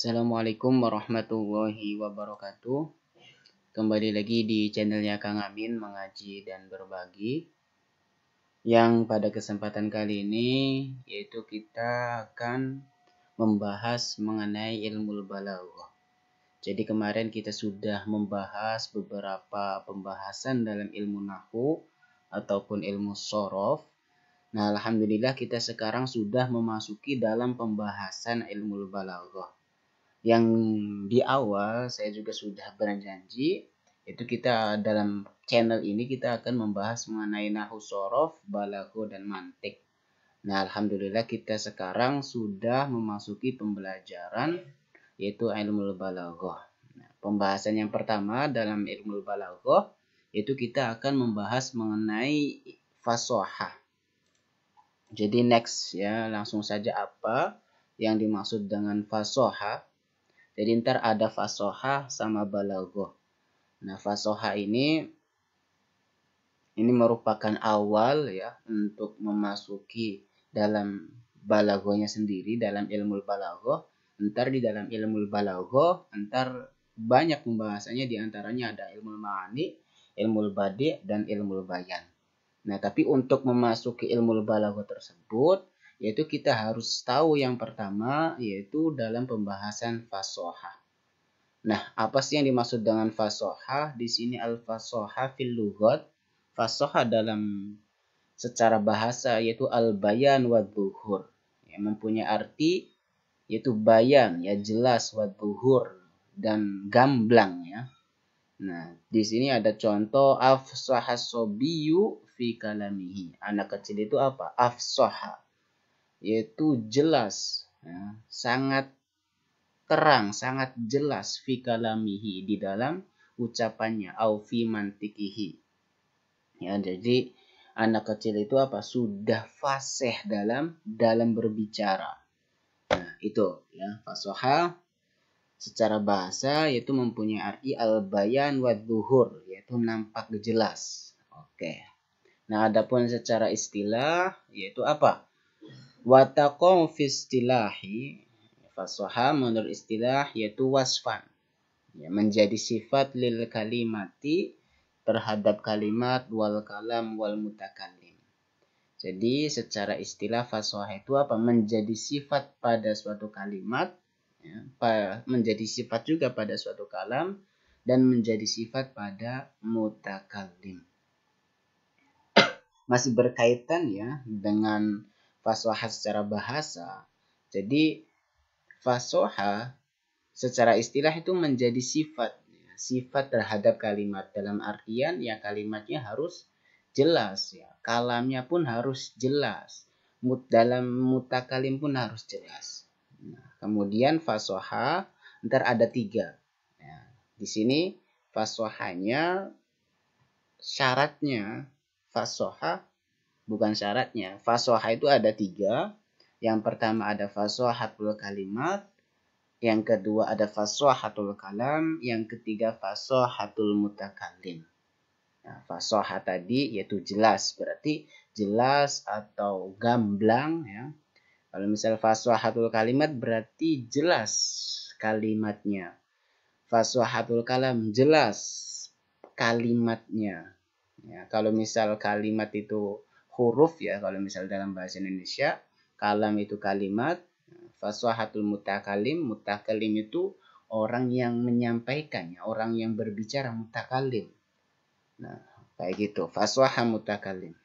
Assalamualaikum warahmatullahi wabarakatuh. Kembali lagi di channelnya Kang Amin mengaji dan berbagi. Yang pada kesempatan kali ini yaitu kita akan membahas mengenai ilmu balaghah. Jadi kemarin kita sudah membahas beberapa pembahasan dalam ilmu nahwu ataupun ilmu shorof. Nah, alhamdulillah kita sekarang sudah memasuki dalam pembahasan ilmu balaghah. Yang di awal saya juga sudah berjanji, itu kita dalam channel ini kita akan membahas mengenai nahwu shorof, balaghah dan mantik. Nah, alhamdulillah kita sekarang sudah memasuki pembelajaran yaitu ilmu balaghah. Nah, pembahasan yang pertama dalam ilmu balaghah yaitu kita akan membahas mengenai fashohah. Jadi next ya, langsung saja apa yang dimaksud dengan fashohah. Jadi ntar ada fashohah sama balaghah. Nah, fashohah ini merupakan awal ya untuk memasuki dalam balaghahnya sendiri dalam ilmu balaghah. Ntar di dalam ilmu balaghah ntar banyak pembahasannya, diantaranya ada ilmu ma'ani, ilmu badi dan ilmu bayan. Nah, tapi untuk memasuki ilmu balaghah tersebut yaitu kita harus tahu yang pertama yaitu dalam pembahasan fashohah. Nah, apa sih yang dimaksud dengan fashohah? Di sini al-fashohah fil lughat. Fashohah dalam secara bahasa yaitu al-bayan wa dhuhur. Ya, mempunyai arti yaitu bayan, ya jelas, wa dhuhur dan gamblang ya. Nah, di sini ada contoh afshahas sobiyyu fi kalamihi. Anak kecil itu apa? Afshaha, yaitu jelas, ya, sangat terang, sangat jelas fi kalamihi, di dalam ucapannya, au fi mantikihi. Ya, jadi anak kecil itu apa? Sudah fasih dalam berbicara. Nah, itu ya, fashoha secara bahasa yaitu mempunyai arti al-bayan wa dhuhur, yaitu nampak jelas. Oke. Nah, adapun secara istilah yaitu apa? Wa taqum fi istilahi, fashoha menurut istilah yaitu wasfan, ya, menjadi sifat lil kalimati terhadap kalimat wal kalam wal mutakallim. Jadi secara istilah fashoha itu apa? Menjadi sifat pada suatu kalimat, ya, menjadi sifat juga pada suatu kalam dan menjadi sifat pada mutakallim. Masih berkaitan ya dengan fashoha secara bahasa. Jadi fashoha secara istilah itu menjadi sifat, ya, sifat terhadap kalimat dalam artian ya kalimatnya harus jelas, ya, kalamnya pun harus jelas, dalam mutakalim pun harus jelas. Nah, kemudian fashoha ntar ada 3. Ya, di sini fashohanya syaratnya, fashoha bukan syaratnya. Fashoha itu ada 3. Yang pertama ada fashohatul kalimat, yang kedua ada fashohatul kalam, yang ketiga fashohatul mutakallim. Nah, fashoha tadi yaitu jelas, berarti jelas atau gamblang ya. Kalau misal fashohatul kalimat berarti jelas kalimatnya. Fashohatul kalam jelas kalimatnya. Ya, kalau misal kalimat itu huruf ya, kalau misal dalam bahasa Indonesia, kalam itu kalimat, fashohatul mutakallim, mutakallim itu orang yang menyampaikan, orang yang berbicara, mutakallim. Nah, kayak gitu, fashoha mutakallim.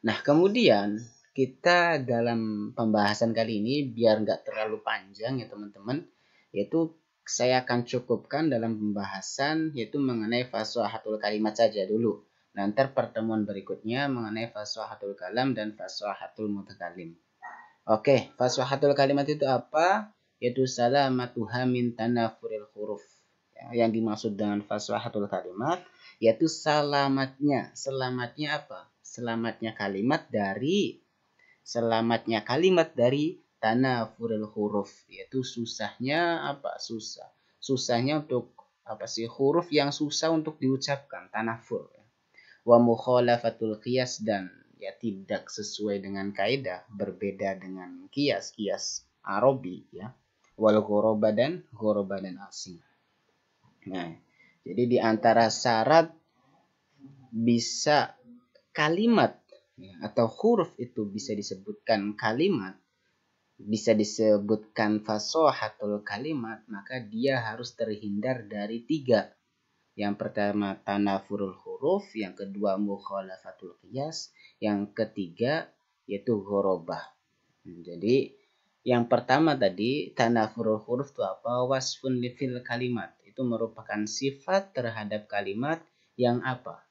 Nah, kemudian kita dalam pembahasan kali ini biar nggak terlalu panjang ya teman-teman, yaitu saya akan cukupkan dalam pembahasan yaitu mengenai fashohatul kalimat saja dulu. Nanti pertemuan berikutnya mengenai fashohatul kalam dan fashohatul mutakallim. Oke, fashohatul kalimat itu apa? Yaitu salamatuha min tanafuril huruf. Ya, yang dimaksud dengan fashohatul kalimat yaitu selamatnya. Selamatnya apa? Selamatnya kalimat dari tanafuril huruf, yaitu susahnya apa? Susahnya untuk apa sih? Huruf yang susah untuk diucapkan, tanafur. Wa mukhalafatul qiyas, dan ya tidak sesuai dengan kaidah, berbeda dengan kias Arabi ya. wal ghuraba dan asing. Nah, jadi di antara syarat bisa kalimat atau huruf itu bisa disebutkan kalimat, bisa disebutkan fasohatul kalimat, maka dia harus terhindar dari 3. Yang pertama tanafurul huruf, yang kedua mukhalafatul qiyas, yang ketiga yaitu ghorobah. Jadi yang pertama tadi tanafurul huruf itu apa? Wasfun lifil kalimat. Itu merupakan sifat terhadap kalimat yang apa?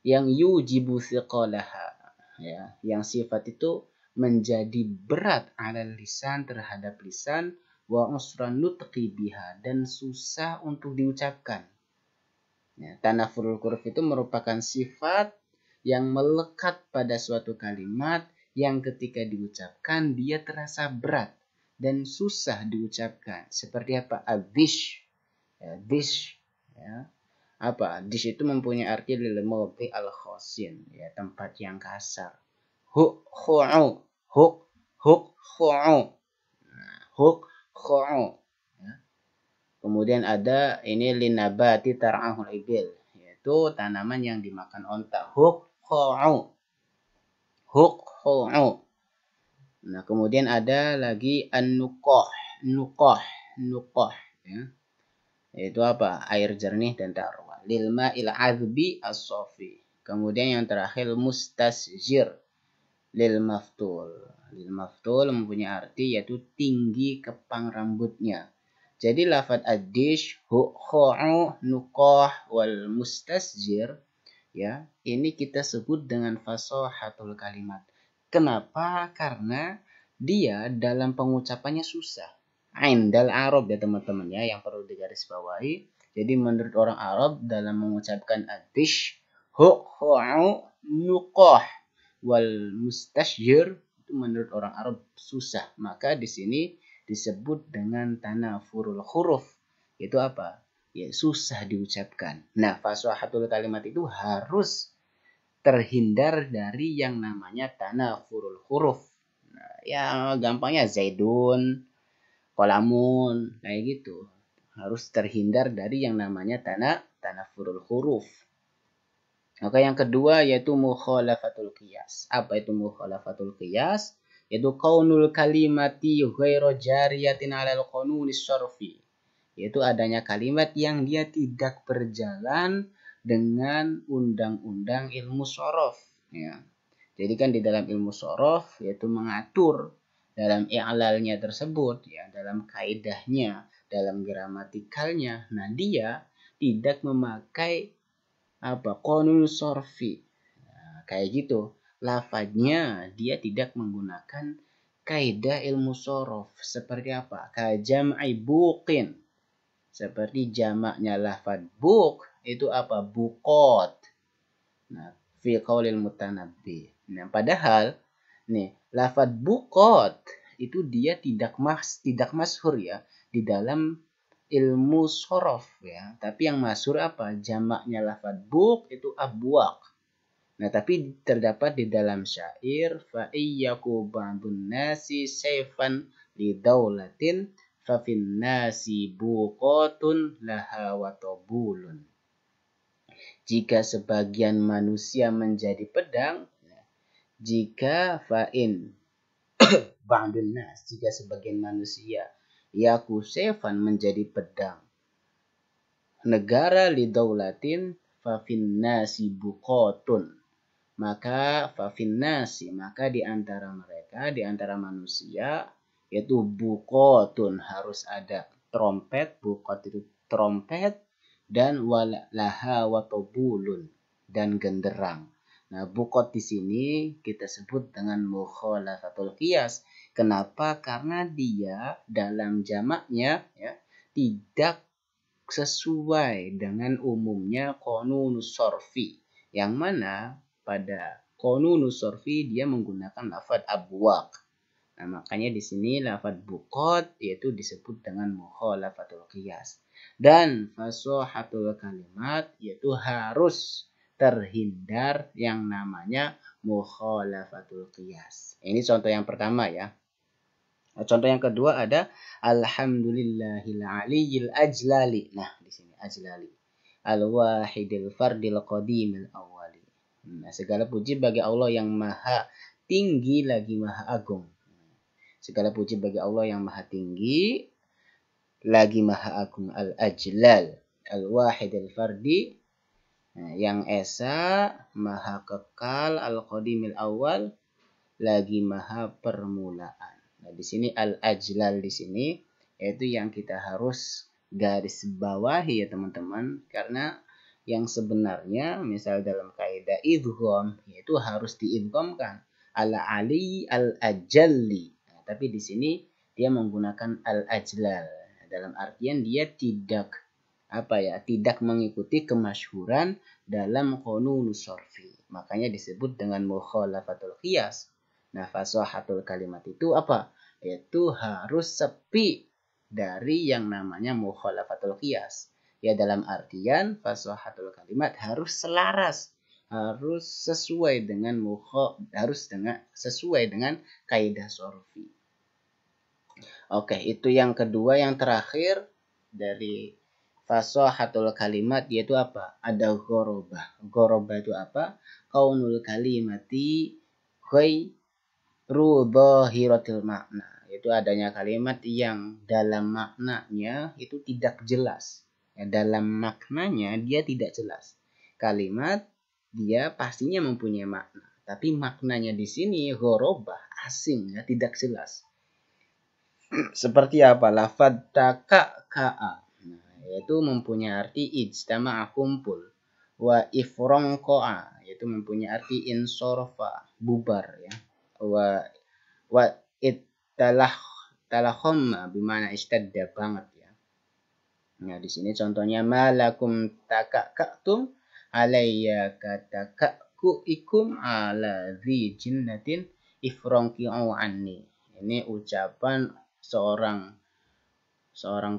Yang yujibu thiqalaha. Ya, yang sifat itu menjadi berat ala lisan terhadap lisan wa usran nutqi biha dan susah untuk diucapkan. Ya, tanafurul huruf itu merupakan sifat yang melekat pada suatu kalimat yang ketika diucapkan dia terasa berat dan susah diucapkan. Seperti apa? Adish. Ya, dish. Ya. Apa? Dish itu mempunyai arti lil mawdi al khosin, ya, tempat yang kasar. Hu khu'u. Hu khu'u. Hu khu'u. Kemudian ada ini linabati tar'ahul ibil, yaitu tanaman yang dimakan onta. Hukhu'u. Nah, kemudian ada lagi an-nuqah. Nuqah, ya. Yaitu apa? Air jernih dan tarwa. Lil ma'il azbi as-safi. Kemudian yang terakhir mustasjir lil maftul. Lil maftul mempunyai arti yaitu tinggi kepang rambutnya. Jadi lafadz ad-dish, khu'u, nuqah, wal mustasjir, ya, ini kita sebut dengan fasohatul kalimat. Kenapa? Karena dia dalam pengucapannya susah. Indal Arab ya teman-teman ya, yang perlu digarisbawahi. Jadi menurut orang Arab dalam mengucapkan ad-dish, khu'u, nuqah, wal mustasjir, itu menurut orang Arab susah. Maka di sini disebut dengan tanafurul huruf. Itu apa? Ya, susah diucapkan. Nah, fasohatul kalimat itu harus terhindar dari yang namanya tanafurul huruf. Nah, ya gampangnya zaidun, kolamun, kayak gitu. Harus terhindar dari yang namanya tanafurul huruf. Maka yang kedua yaitu mukhalafatul qiyas. Apa itu mukhalafatul qiyas? Yaitu qaunul kalimati ghairu jariyatin 'alal qanunis syarfi. Yaitu adanya kalimat yang dia tidak berjalan dengan undang-undang ilmu shorof. Ya. Jadi kan di dalam ilmu shorof yaitu mengatur dalam i'lalnya tersebut, ya, dalam kaidahnya, dalam gramatikalnya. Nah, dia tidak memakai apa? Qanun sorfi. Nah, kayak gitu. Lafadznya dia tidak menggunakan kaidah ilmu sorof. Seperti apa? Kajam'i buqin. Seperti jamaknya lafadz buk itu apa? Bukot. Nah, fi qaulil mutanabbi. Nah, padahal nih lafadz bukot itu dia tidak masyhur ya di dalam ilmu sorof ya. Tapi yang masyhur apa? Jamaknya lafadz buk itu abwaq. Nah, tapi terdapat di dalam syair fa iyyaku ba'dun nasi sayfan li daulatin fa fin nasi buqatun laha wa tabulun. Jika sebagian manusia menjadi pedang, jika fa'in ba'dun nas, jika sebagian manusia yaku sayfan menjadi pedang, negara li daulatin fa fin nasi buqatun. Maka fafinnasi, maka di antara mereka, di antara manusia, yaitu bukotun, harus ada trompet, bukot itu trompet, dan walaha watobulun, dan genderang. Nah, bukot di sini kita sebut dengan mukhalafatul qiyas. Kenapa? Karena dia dalam jamaknya ya tidak sesuai dengan umumnya qanunus sorfi, yang mana pada qanunus sorfi dia menggunakan lafadz abwaq. Nah, makanya di sini lafadz bukot yaitu disebut dengan mukhalafatul qiyas. Dan fasohatul kalimat yaitu harus terhindar yang namanya mukhalafatul qiyas. Ini contoh yang pertama ya. Contoh yang kedua ada alhamdulillahil aliyil ajlali. Nah, di sini ajlali. Al-wahidil fardil qadimil awwali. Nah, segala puji bagi Allah yang maha tinggi lagi maha agung. Segala puji bagi Allah yang maha tinggi lagi maha agung, al-ajlal, al-wahidil fardi, yang esa, maha kekal, al-qadimil awal, lagi maha permulaan. Nah, di sini al-ajlal di sini yaitu yang kita harus garis bawahi ya teman-teman, karena yang sebenarnya misal dalam kaidah idgham yaitu harus diidghamkan al-ali al-ajalli. Nah, tapi di sini dia menggunakan al-ajlal dalam artian dia tidak tidak mengikuti kemasyhuran dalam qanun sorfi. Makanya disebut dengan mukhalafatul qiyas. Nah, fasahatul kalimat itu apa? Yaitu harus sepi dari yang namanya mukhalafatul qiyas. Ya, dalam artian fasahatul kalimat harus selaras, harus sesuai dengan sesuai dengan kaidah sorfi. Oke, itu yang kedua. Yang terakhir dari fasahatul kalimat yaitu apa? Ada ghorobah. Ghorobah itu apa? Kaunul kalimati ghairu dhahiratil makna. Itu adanya kalimat yang dalam maknanya itu tidak jelas. Ya, dalam maknanya dia tidak jelas. Kalimat dia pastinya mempunyai makna, tapi maknanya di sini ghorobah, asing, ya, tidak jelas. Seperti apa? Lafad ka'a. Nah, yaitu mempunyai arti ijtama'a, kumpul. Wa ifrongko'a, yaitu mempunyai arti insorofa, bubar, ya. Wa talahomma, bimana istadda banget, ya. Nah, di sini contohnya malakum taka'tum alayya kataka'ku ikum ala dhi jinnatin ifrongki'u anni. Ini ucapan seorang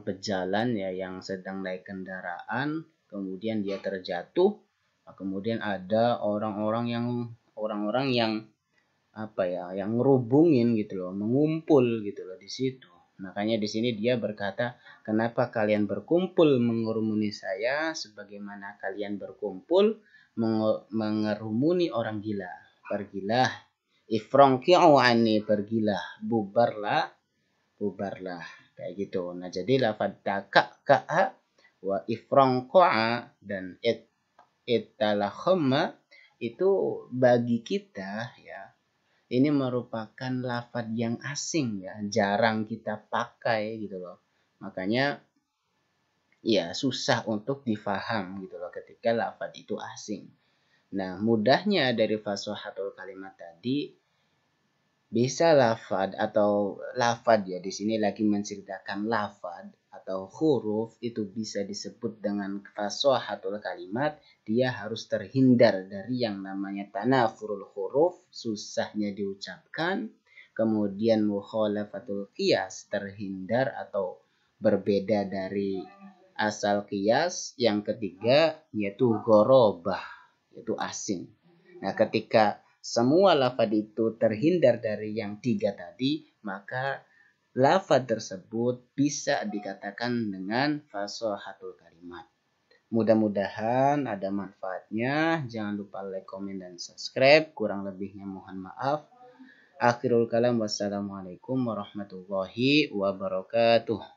pejalan ya yang sedang naik kendaraan, kemudian dia terjatuh, kemudian ada orang-orang yang yang ngerubungin gitu loh, mengumpul gitu loh di situ. Makanya di sini dia berkata, kenapa kalian berkumpul mengerumuni saya sebagaimana kalian berkumpul mengerumuni orang gila. Pergilah, ifrongki'u anni, pergilah, bubarlah kayak gitu. Nah, jadi lafad ka'a wa ifrongko'a dan italahomma itu bagi kita ya ini merupakan lafad yang asing ya, jarang kita pakai gitu loh. Makanya ya susah untuk difaham gitu loh ketika lafad itu asing. Nah, mudahnya dari fasahatul kalimat tadi bisa lafad ya, di sini lagi menceritakan lafad atau huruf itu bisa disebut dengan fasahatul kalimat. Dia harus terhindar dari yang namanya tanafurul huruf, susahnya diucapkan. Kemudian mukhalafatul qiyas, terhindar atau berbeda dari asal qiyas. Yang ketiga yaitu ghorobah, yaitu asing. Nah, ketika semua lafaz itu terhindar dari yang tiga tadi, maka lafaz tersebut bisa dikatakan dengan fasahatul kalimat. Mudah-mudahan ada manfaatnya. Jangan lupa like, komen, dan subscribe. Kurang lebihnya mohon maaf. Akhirul kalam, wassalamualaikum warahmatullahi wabarakatuh.